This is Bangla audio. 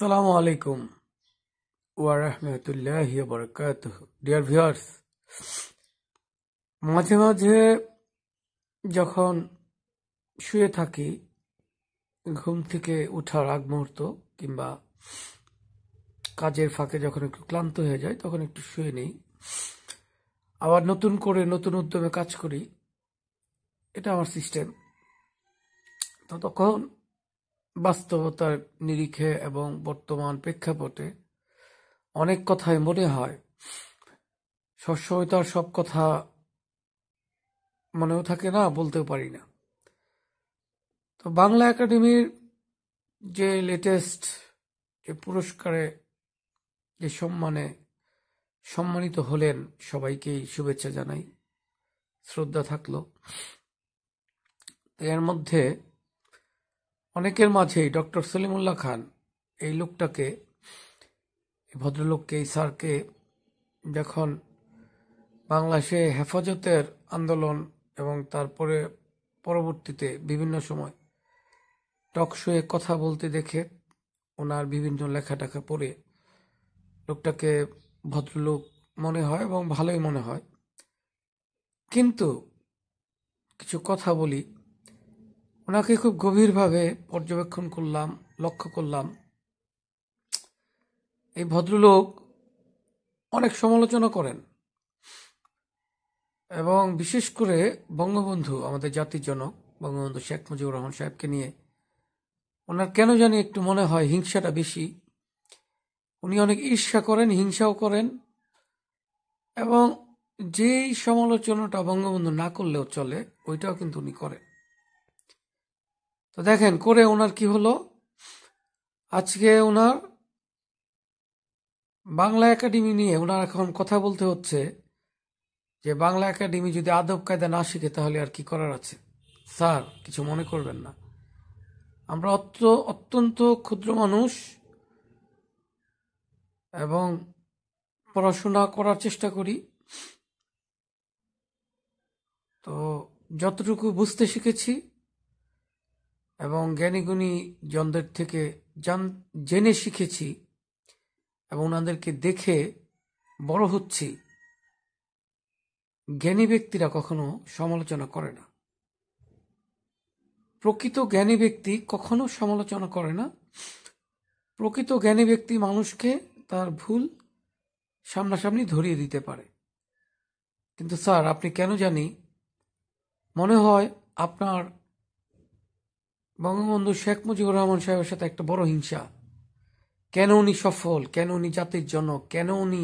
আসসালামু আলাইকুম ওয়া রাহমাতুল্লাহি ওয়া বারাকাতুহু। ডিয়ার ভিউয়ার্স, মাঝে মাঝে যখন শুয়ে থাকি, ঘুম থেকে ওঠার আগ মুহূর্ত কিংবা কাজের ফাঁকে যখন একটু ক্লান্ত হয়ে যায় তখন একটু শুয়ে নেই, আবার নতুন করে নতুন উদ্যমে কাজ করি। এটা আমার সিস্টেম। তো তখন বাস্তবতার নিরিখে এবং বর্তমান প্রেক্ষাপটে অনেক কথাই মনে হয়। সবসময় তো আর সব কথা মনেও থাকে না, বলতেও পারি না। তো বাংলা একাডেমির যে লেটেস্ট যে পুরস্কারে যে সম্মানিত হলেন, সবাইকেই শুভেচ্ছা জানাই, শ্রদ্ধা থাকলো। এর মধ্যে অনেকের মাঝেই ডক্টর সলিমুল্লাহ খান, এই লোকটাকে, এই ভদ্রলোককে, এই স্যারকে যখন বাংলাদেশে হেফাজতের আন্দোলন এবং তারপরে পরবর্তীতে বিভিন্ন সময় টকশোয়ে কথা বলতে দেখে, ওনার বিভিন্ন লেখা টেখা পড়ে লোকটাকে ভদ্রলোক মনে হয় এবং ভালোই মনে হয়। কিন্তু কিছু কথা বলি, ওনাকে খুব গভীরভাবে পর্যবেক্ষণ করলাম, লক্ষ্য করলাম। এই ভদ্রলোক অনেক সমালোচনা করেন এবং বিশেষ করে বঙ্গবন্ধু, আমাদের জাতির জনক বঙ্গবন্ধু শেখ মুজিবুর রহমান সাহেবকে নিয়ে ওনার কেন জানি একটু মনে হয় হিংসাটা বেশি। উনি অনেক ঈর্ষা করেন, হিংসাও করেন, এবং যেই সমালোচনাটা বঙ্গবন্ধু না করলেও চলে ওইটাও কিন্তু উনি করেন। তো দেখেন করে ওনার কি হলো, আজকে ওনার বাংলা একাডেমি নিয়ে ওনার এখন কথা বলতে হচ্ছে যে বাংলা একাডেমি যদি আদব কায়দা না শিখে তাহলে আর কি করার আছে। স্যার, কিছু মনে করবেন না, আমরা অত্যন্ত ক্ষুদ্র মানুষ এবং পড়াশোনা করার চেষ্টা করি। তো যতটুকু বুঝতে শিখেছি এবং জ্ঞানীগুণী জনদের থেকে জেনে শিখেছি এবং ওনাদেরকে দেখে বড় হচ্ছি। জ্ঞানী ব্যক্তিরা কখনো সমালোচনা করে না, প্রকৃত জ্ঞানী ব্যক্তি কখনো সমালোচনা করে না। প্রকৃত জ্ঞানী ব্যক্তি মানুষকে তার ভুল সামনাসামনি ধরিয়ে দিতে পারে। কিন্তু স্যার, আপনি কেন জানি মনে হয় আপনার বঙ্গবন্ধু শেখ মুজিবুর রহমান সাহেবের সাথে একটা বড় হিংসা। কেন উনি সফল, কেন উনি জাতির জনক, কেন উনি